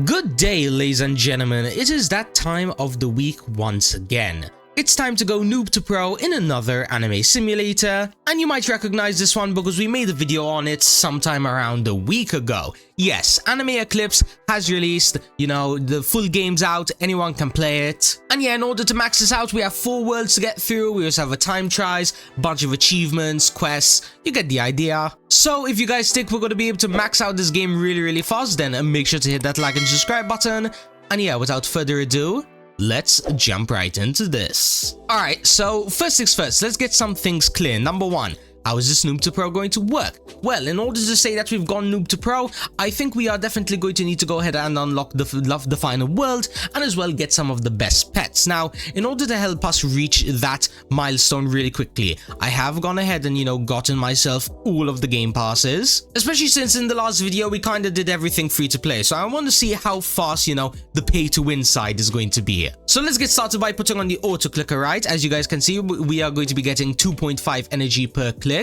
Good day, ladies and gentlemen. It is that time of the week once again. It's time to go noob to pro in another anime simulator, and you might recognize this one because we made a video on it sometime around a week ago. Yes, Anime Eclipse has released, the full game's out, anyone can play it. And yeah, in order to max this out, we have 4 worlds to get through, we also have a time trials, bunch of achievements, quests, you get the idea. So if you guys think we're going to be able to max out this game really fast, then make sure to hit that like and subscribe button. And yeah, without further ado, let's jump right into this. Alright, so first things first, let's get some things clear. Number 1, how is this noob to pro going to work? Well, in order to say that we've gone noob to pro, I think we are definitely going to need to go ahead and unlock the final world and as well get some of the best pets. Now, in order to help us reach that milestone really quickly, I have gone ahead and, gotten myself all of the game passes. Especially since in the last video, we kind of did everything free to play. So I want to see how fast, the pay to win side is going to be. So let's get started by putting on the auto clicker, right? As you guys can see, we are going to be getting 2.5 energy per click.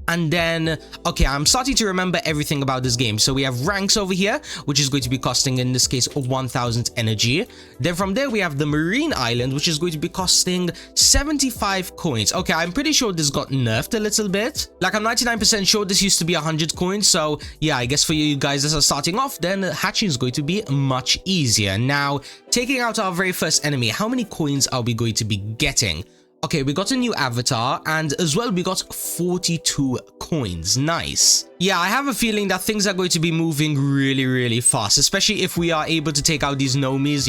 And then, okay, I'm starting to remember everything about this game. So we have ranks over here, which is going to be costing, in this case, 1000 energy. Then from there, we have the Marine Island, which is going to be costing 75 coins. Okay, I'm pretty sure this got nerfed a little bit. Like, I'm 99% sure this used to be 100 coins. So yeah, I guess for you guys that are starting off, then hatching is going to be much easier. Now, taking out our very first enemy, how many coins are we going to be getting? Okay, we got a new avatar, and as well we got 42 coins. Nice. Yeah, I have a feeling that things are going to be moving really fast, especially if we are able to take out these Nomis,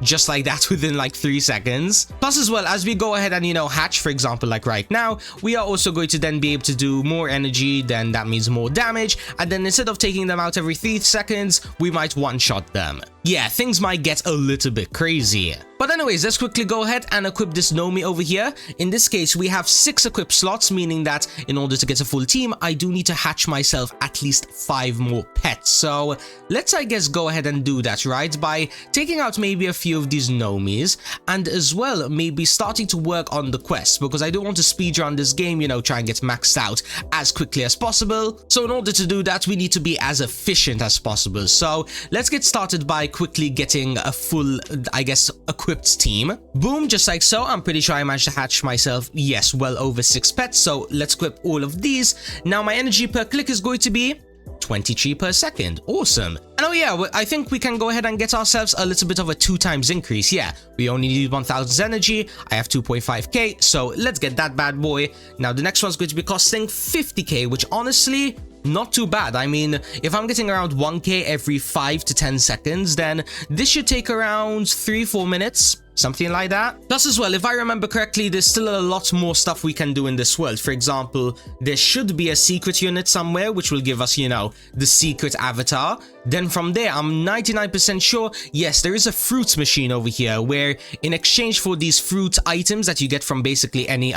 just like that within like 3 seconds. Plus as well, as we go ahead and, hatch, for example, like right now, we are also going to then be able to do more energy, then that means more damage, and then instead of taking them out every 3 seconds, we might one-shot them. Yeah, things might get a little bit crazy. But anyways, let's quickly go ahead and equip this Nomi over here. In this case, we have 6 equip slots, meaning that in order to get a full team, I do need to hatch myself at least 5 more pets. So let's, I guess, go ahead and do that, right? By taking out maybe a few of these Nomis, and as well, maybe starting to work on the quests, because I don't want to speedrun this game, try and get maxed out as quickly as possible. So in order to do that, we need to be as efficient as possible. So let's get started by quickly getting a full, I guess, equipped team. Boom, just like so. I'm pretty sure I managed to hatch myself, yes, well over 6 pets. So let's equip all of these. Now my energy per click is going to be 23 per second. Awesome. And oh yeah, I think we can go ahead and get ourselves a little bit of a 2 times increase. Yeah, we only need 1000 energy. I have 2.5k, so let's get that bad boy. Now the next one's going to be costing 50k, which honestly, not too bad. I mean, if I'm getting around 1k every 5 to 10 seconds, then this should take around 3-4 minutes. Something like that. Plus as well, if I remember correctly, there's still a lot more stuff we can do in this world. For example, there should be a secret unit somewhere which will give us, the secret avatar. Then from there, I'm 99% sure, yes, there is a fruits machine over here where in exchange for these fruit items that you get from basically any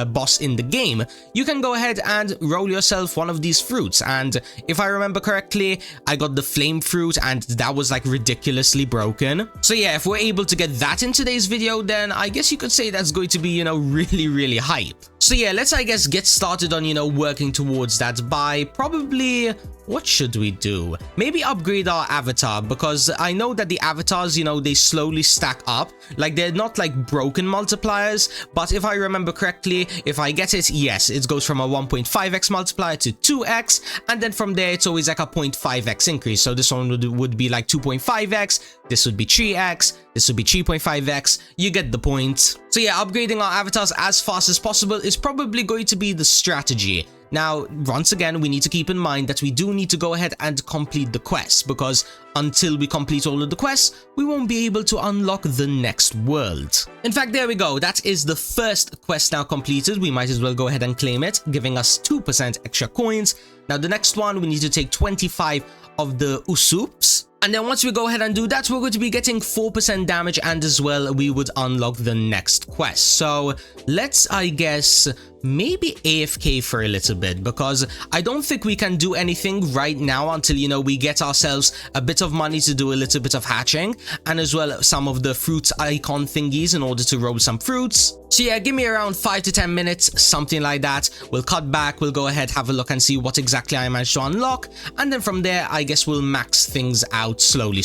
boss in the game, you can go ahead and roll yourself one of these fruits. And if I remember correctly, I got the flame fruit and that was like ridiculously broken. So yeah, if we're able to get that in today's video, then I guess you could say that's going to be, really hype. So yeah, let's, I guess, get started on, working towards that by probably, what should we do? Maybe upgrade our avatar, because I know that the avatars, they slowly stack up. Like, they're not like broken multipliers, but if I remember correctly, if I get it, yes, it goes from a 1.5x multiplier to 2x, and then from there, it's always like a 0.5x increase. So this one would be like 2.5x, this would be 3x, this would be 3.5x, you get the point. So yeah, upgrading our avatars as fast as possible is probably going to be the strategy. Now, once again, we need to keep in mind that we do need to go ahead and complete the quests, because until we complete all of the quests, we won't be able to unlock the next world. In fact, there we go. That is the first quest now completed. We might as well go ahead and claim it, giving us 2% extra coins. Now, the next one, we need to take 25 of the Usoops. And then once we go ahead and do that, we're going to be getting 4% damage, and as well, we would unlock the next quest. So let's, I guess, maybe AFK for a little bit, because I don't think we can do anything right now until, you know, we get ourselves a bit of money to do a little bit of hatching, and as well some of the fruits icon thingies in order to roll some fruits. So yeah, give me around 5 to 10 minutes, something like that. We'll cut back, we'll go ahead, have a look and see what exactly I managed to unlock, and then from there I guess we'll max things out slowly.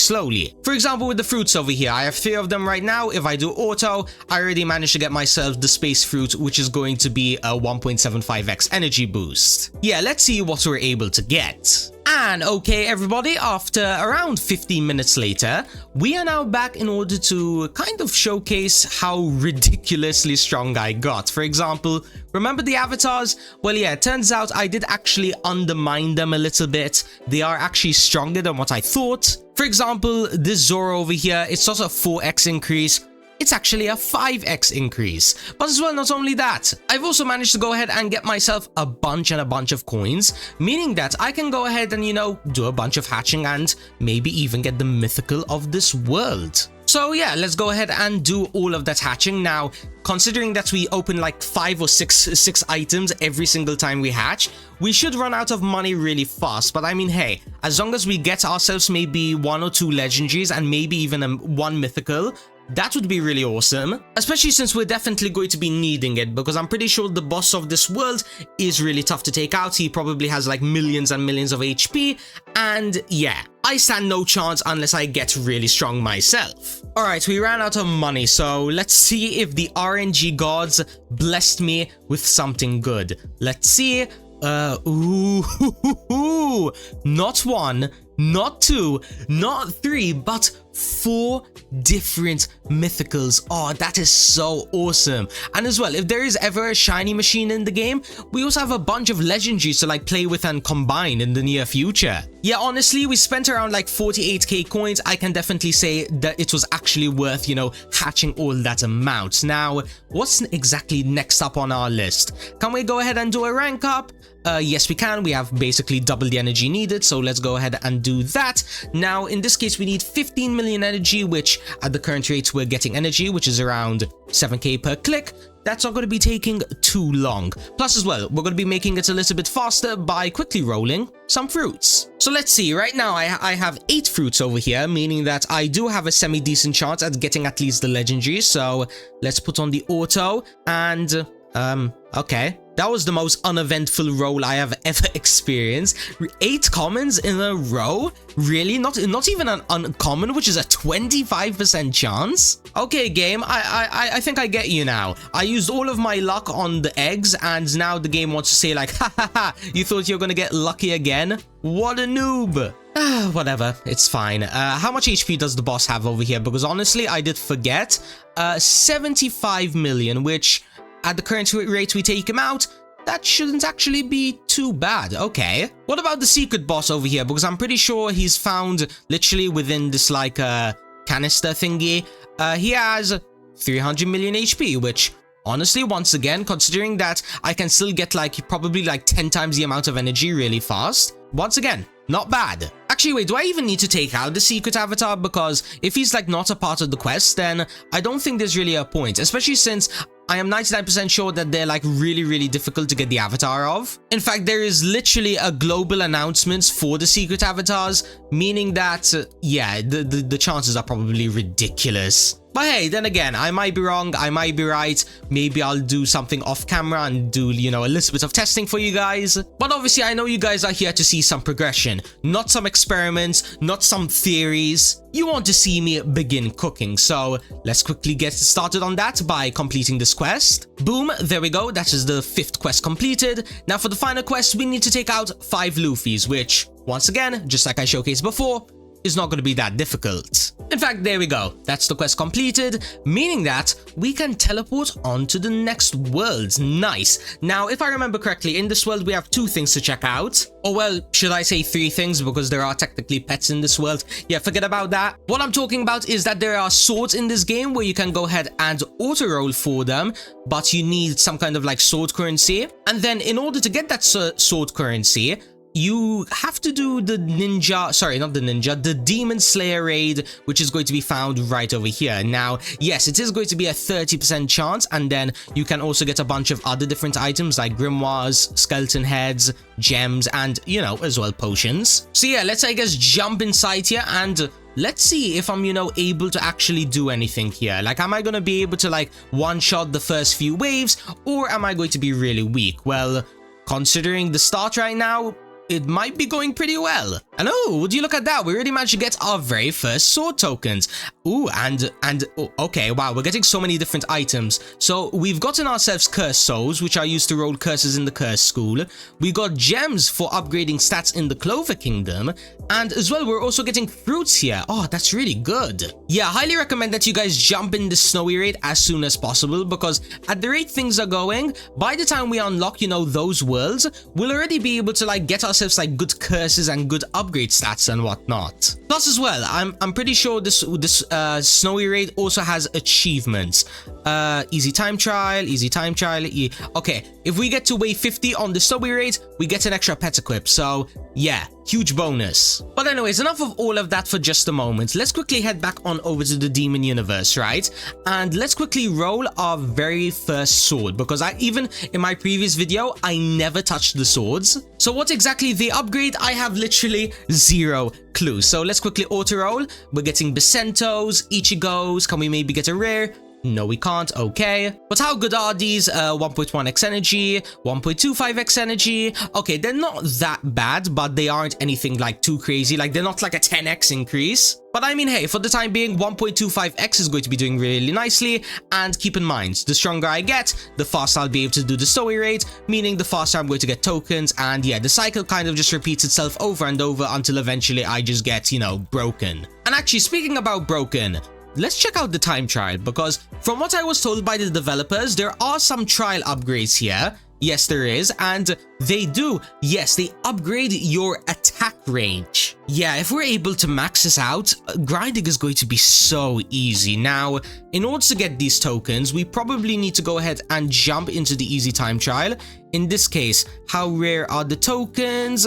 For example, with the fruits over here, I have 3 of them right now. If I do auto, I already managed to get myself the space fruit, which is going to be a 1.75x energy boost. Yeah, let's see what we're able to get. And okay everybody, after around 15 minutes later, we are now back in order to kind of showcase how ridiculously strong I got. For example, remember the avatars? Well yeah, it turns out I did actually undermine them a little bit. They are actually stronger than what I thought. For example, this Zoro over here, it's also a 4x increase. It's actually a 5x increase. But as well, not only that, I've also managed to go ahead and get myself a bunch of coins, meaning that I can go ahead and, you know, do a bunch of hatching and maybe even get the mythical of this world. So yeah, let's go ahead and do all of that hatching. Now, considering that we open like 5 or 6 items every single time we hatch, we should run out of money really fast. But I mean, hey, as long as we get ourselves maybe 1 or 2 legendaries and maybe even 1 mythical, that would be really awesome, especially since we're definitely going to be needing it, because I'm pretty sure the boss of this world is really tough to take out. He probably has like millions and millions of HP, and yeah, I stand no chance unless I get really strong myself. Alright, we ran out of money, so let's see if the RNG gods blessed me with something good. Let's see. Ooh, not 1, not 2, not 3, but 4 different mythicals. Oh, that is so awesome. And as well, if there is ever a shiny machine in the game, we also have a bunch of legendaries to like play with and combine in the near future. Yeah, honestly, we spent around like 48k coins. I can definitely say that it was actually worth, you know, hatching all that amount. Now, what's exactly next up on our list? Can we go ahead and do a rank up? Yes, we can. We have basically double the energy needed, so let's go ahead and do that. Now, in this case, we need 15 million energy, which at the current rate we're getting energy, which is around 7k per click. That's not going to be taking too long. Plus as well, we're going to be making it a little bit faster by quickly rolling some fruits. So let's see, right now I have 8 fruits over here, meaning that I do have a semi-decent chance at getting at least the legendary. So let's put on the auto and okay. That was the most uneventful roll I have ever experienced. 8 commons in a row? Really? Not even an uncommon, which is a 25% chance? Okay, game, I think I get you now. I used all of my luck on the eggs, and now the game wants to say like, ha ha ha, you thought you were gonna get lucky again? What a noob. Whatever, it's fine. How much HP does the boss have over here? Because honestly, I did forget. 75 million, which at the current rate we take him out, that shouldn't actually be too bad. Okay. What about the secret boss over here? Because I'm pretty sure he's found literally within this like canister thingy. He has 300 million HP, which honestly, once again, considering that I can still get like probably like 10 times the amount of energy really fast, once again, not bad. Actually, wait, do I even need to take out the secret avatar? Because if he's like not a part of the quest, then I don't think there's really a point, especially since I am 99% sure that they're like really difficult to get the avatar of. In fact, there is literally a global announcement for the secret avatars, meaning that, yeah, the chances are probably ridiculous. But hey, then again, I might be wrong, I might be right. Maybe I'll do something off camera and do, you know, a little bit of testing for you guys. But obviously, I know you guys are here to see some progression, not some experiments, not some theories. You want to see me begin cooking, so let's quickly get started on that by completing this quest. Boom, there we go, that is the 5th quest completed. Now for the final quest, we need to take out 5 Luffys, which, once again, just like I showcased before, is not going to be that difficult. In fact, there we go. That's the quest completed, meaning that we can teleport on to the next world. Nice. Now, if I remember correctly, in this world, we have 2 things to check out. Or well, should I say 3 things, because there are technically pets in this world. Yeah, forget about that. What I'm talking about is that there are swords in this game where you can go ahead and auto-roll for them, but you need some kind of like sword currency. And then in order to get that sword currency, you have to do the ninja, sorry, not the ninja, the demon slayer raid, which is going to be found right over here. Now, yes, it is going to be a 30% chance, and then you can also get a bunch of other different items like grimoires, skeleton heads, gems, and, you know, as well potions. So yeah, let's, I guess, jump inside here and let's see if I'm, you know, able to actually do anything here. Like, am I going to be able to, like, one-shot the first few waves, or am I going to be really weak? Well, considering the start right now, it might be going pretty well. And oh, would you look at that? We already managed to get our very first sword tokens. Ooh, and oh, okay, wow, we're getting so many different items. So we've gotten ourselves cursed souls, which are used to roll curses in the curse school. We got gems for upgrading stats in the Clover Kingdom. And as well, we're also getting fruits here. Oh, that's really good. Yeah, I highly recommend that you guys jump in the snowy raid as soon as possible, because at the rate things are going, by the time we unlock, you know, those worlds, we'll already be able to, like, get ourselves, like, good curses and good upgrade stats and whatnot. Plus as well, I'm pretty sure this snowy raid also has achievements. Easy time trial, okay, if we get to wave 50 on the snowy raid, we get an extra pet equip. So yeah, huge bonus. But anyways, enough of all of that for just a moment. Let's quickly head back on over to the demon universe, right? And let's quickly roll our very first sword, because even in my previous video, I never touched the swords. So what exactly they upgrade, I have literally zero clue. So let's quickly auto roll. We're getting Becentos, Ichigos. Can we maybe get a rare? No, we can't. Okay. But how good are these? 1.1x energy, 1.25x energy. Okay, they're not that bad, but they aren't anything like too crazy. Like, they're not like a 10x increase. But I mean, hey, for the time being, 1.25x is going to be doing really nicely. And keep in mind, the stronger I get, the faster I'll be able to do the story rate, meaning the faster I'm going to get tokens. And yeah, the cycle kind of just repeats itself over and over until eventually I just get, you know, broken. And actually, speaking about broken, let's check out the time trial, because from what I was told by the developers, there are some trial upgrades here. Yes, there is, and they do. Yes, they upgrade your attack range. Yeah, if we're able to max this out, grinding is going to be so easy. Now, in order to get these tokens, we probably need to go ahead and jump into the easy time trial. In this case, how rare are the tokens?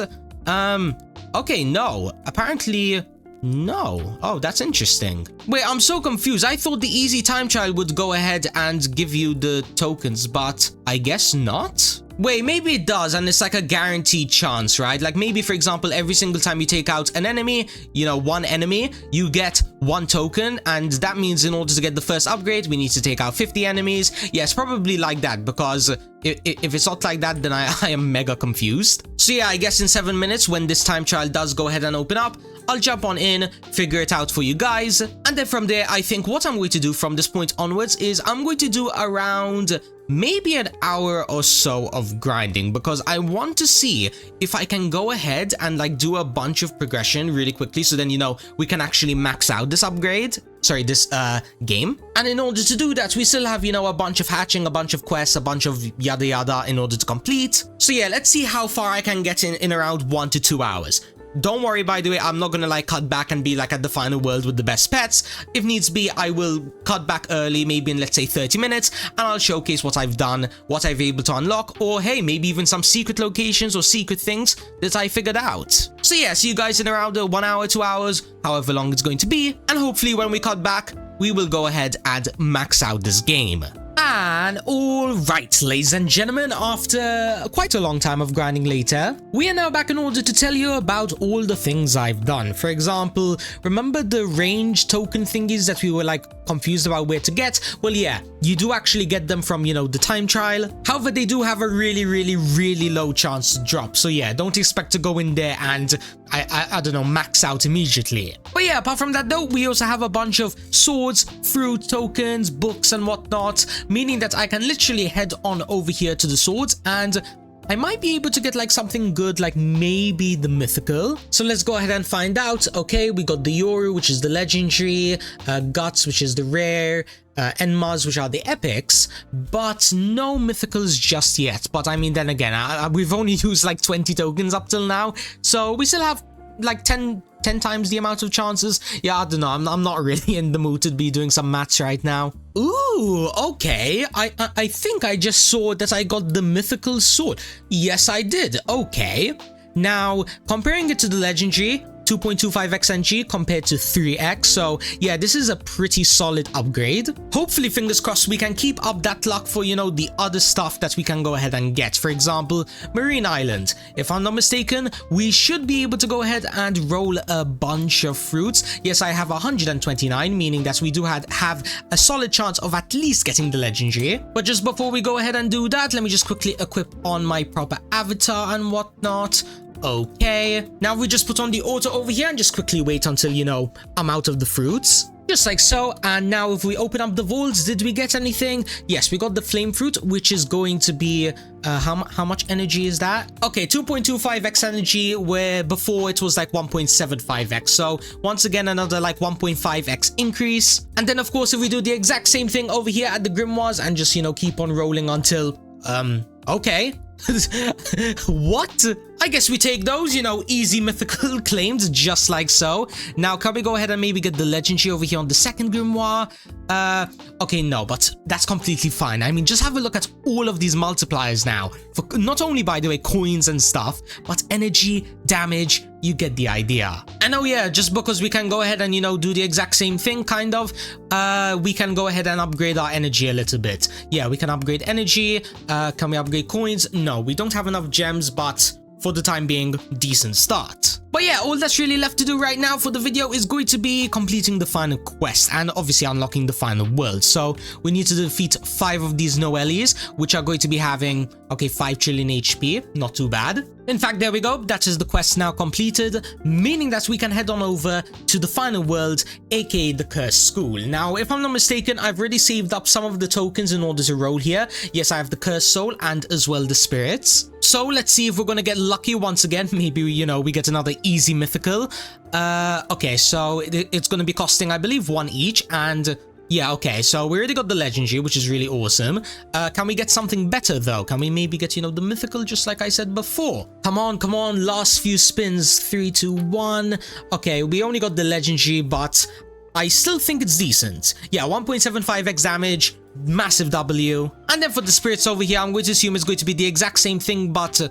Okay, no. Apparently, no. Oh, that's interesting. Wait, I'm so confused. I thought the easy time trial would go ahead and give you the tokens, but I guess not? Wait, maybe it does, and it's like a guaranteed chance, right? Like maybe, for example, every single time you take out an enemy, you know, one enemy, you get one token, and that means in order to get the first upgrade, we need to take out 50 enemies. Yes, probably like that, because if it's not like that, then I am mega confused. So yeah, I guess in 7 minutes, when this time trial does go ahead and open up, I'll jump on in, figure it out for you guys, and then from there, I think what I'm going to do from this point onwards is I'm going to do around maybe an hour or so of grinding, because I want to see if I can go ahead and like do a bunch of progression really quickly, so then, you know, we can actually max out this upgrade. Sorry, this game. And in order to do that, we still have, you know, a bunch of hatching, a bunch of quests, a bunch of yada yada in order to complete. So yeah, let's see how far I can get in around 1 to 2 hours. Don't worry, by the way, I'm not gonna like cut back and be like at the final world with the best pets. If needs be, I will cut back early, maybe in, let's say, 30 minutes, and I'll showcase what I've done, what I've able to unlock, or hey, maybe even some secret locations or secret things that I figured out. So yeah, see you guys in around 1 hour, 2 hours, however long it's going to be, and hopefully when we cut back, we will go ahead and max out this game. And alright, ladies and gentlemen, after quite a long time of grinding later, we are now back in order to tell you about all the things I've done. For example, remember the range token thingies that we were like confused about where to get? Well, yeah, you do actually get them from, you know, the time trial. However, they do have a really low chance to drop. So yeah, don't expect to go in there and, I don't know, max out immediately. But yeah, apart from that though, we also have a bunch of swords, fruit tokens, books and whatnot, meaning that I can literally head on over here to the swords and I might be able to get like something good, like maybe the mythical. So let's go ahead and find out. Okay, we got the Yoru, which is the legendary, Guts, which is the rare, Enmas, which are the epics, but no mythicals just yet. But I mean, then again, we've only used like 20 tokens up till now, so we still have like 10 times the amount of chances. Yeah, I don't know, I'm not really in the mood to be doing some maths right now. Ooh, okay, I think I just saw that I got the mythical sword. Yes, I did. Okay, Now, comparing it to the legendary, 2.25x NG compared to 3x, so yeah, this is a pretty solid upgrade. Hopefully, fingers crossed, we can keep up that luck for, you know, the other stuff that we can go ahead and get. For example, Marine Island. If I'm not mistaken, we should be able to go ahead and roll a bunch of fruits. Yes, I have 129, meaning that we do have a solid chance of at least getting the legendary. But just before we go ahead and do that, let me just quickly equip on my proper avatar and whatnot. Okay, now we just put on the auto over here and just quickly wait until, you know, I'm out of the fruits. Just like so. And now if we open up the vaults, did we get anything? Yes, we got the flame fruit, which is going to be how much energy is that? Okay, 2.25x energy, where before it was like 1.75x. So once again, another like 1.5x increase. And then of course, if we do the exact same thing over here at the grimoires and just, you know, keep on rolling until okay. What? I guess we take those, you know, easy mythical claims, just like so. Now, can we go ahead and maybe get the legendary over here on the second grimoire? Okay, no, but that's completely fine. I mean, just have a look at all of these multipliers now. For not only, by the way, coins and stuff, but energy, damage, you get the idea. And oh yeah, just because we can go ahead and, you know, do the exact same thing, kind of, we can go ahead and upgrade our energy a little bit. Yeah, we can upgrade energy. Can we upgrade coins? No, we don't have enough gems, but for the time being, decent start. But yeah, all that's really left to do right now for the video is going to be completing the final quest and obviously unlocking the final world. So we need to defeat 5 of these Noellies, which are going to be having, okay, 5 trillion HP, not too bad. In fact, there we go, that is the quest now completed, meaning that we can head on over to the final world, aka the Cursed School. Now, if I'm not mistaken, I've already saved up some of the tokens in order to roll here. Yes, I have the Cursed Soul and as well the Spirits. So let's see if we're gonna get lucky once again. Maybe, you know, we get another easy mythical. Okay, so it's gonna be costing, I believe, 1 each, and yeah, okay, so we already got the legendary, which is really awesome. Can we get something better though? Can we maybe get, you know, the mythical, just like I said before? Come on, last few spins. 3, 2, 1. Okay, we only got the legendary, but I still think it's decent. Yeah, 1.75x damage, massive W. And then for the spirits over here, I'm going to assume it's going to be the exact same thing, but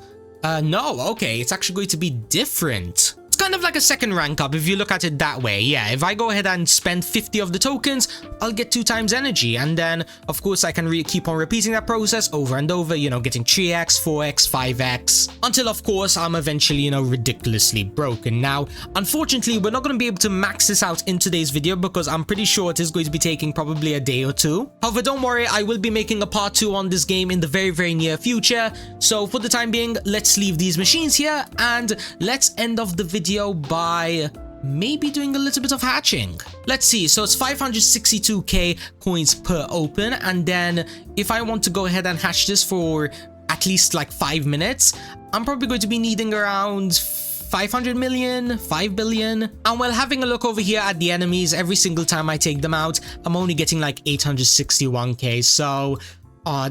no, okay, it's actually going to be different. It's kind of like a second rank up if you look at it that way. Yeah, if I go ahead and spend 50 of the tokens, I'll get 2 times energy, and then of course I can keep on repeating that process over and over, you know, getting 3x, 4x, 5x, until of course I'm eventually, you know, ridiculously broken. Now, unfortunately, we're not going to be able to max this out in today's video because I'm pretty sure it is going to be taking probably a day or 2. However, don't worry, I will be making a part 2 on this game in the very near future. So for the time being, let's leave these machines here and let's end off the video by maybe doing a little bit of hatching. Let's see, so it's 562k coins per open, and then if I want to go ahead and hatch this for at least like 5 minutes, I'm probably going to be needing around 500 million, 5 billion. And while having a look over here at the enemies, every single time I take them out, I'm only getting like 861k, so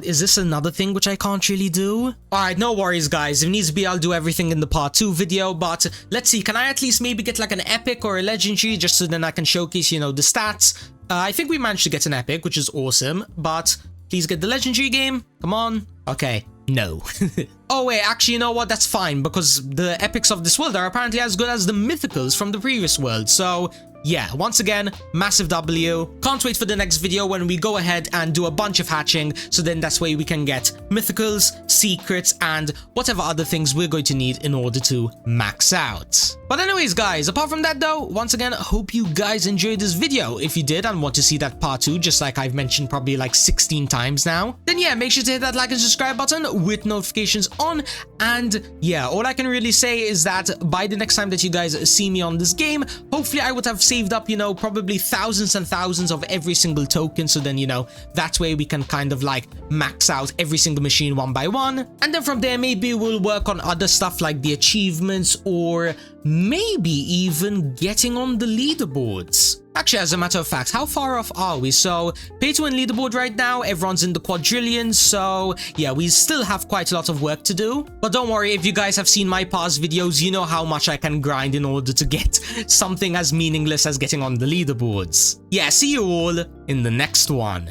is this another thing which I can't really do? Alright, no worries guys, if needs be I'll do everything in the part 2 video, but let's see, can I at least maybe get like an epic or a legendary just so then I can showcase, you know, the stats? I think we managed to get an epic, which is awesome, but please get the legendary game, come on. Okay, no. Oh wait, actually, you know what, that's fine, because the epics of this world are apparently as good as the mythicals from the previous world, so yeah, once again, massive W. Can't wait for the next video when we go ahead and do a bunch of hatching, so then that's where we can get mythicals, secrets, and whatever other things we're going to need in order to max out. But anyways guys, apart from that though, once again, hope you guys enjoyed this video. If you did and want to see that part 2, just like I've mentioned probably like 16 times now, then yeah, make sure to hit that like and subscribe button with notifications on. And yeah, all I can really say is that by the next time that you guys see me on this game, hopefully I would have saved up, you know, probably thousands and thousands of every single token, so then, you know, that way we can kind of like max out every single machine one by one, and then from there maybe we'll work on other stuff like the achievements or maybe even getting on the leaderboards. Actually, as a matter of fact, how far off are we? So, pay to win leaderboard right now, everyone's in the quadrillions, so yeah, we still have quite a lot of work to do. But don't worry, if you guys have seen my past videos, you know how much I can grind in order to get something as meaningless as getting on the leaderboards. Yeah, see you all in the next one.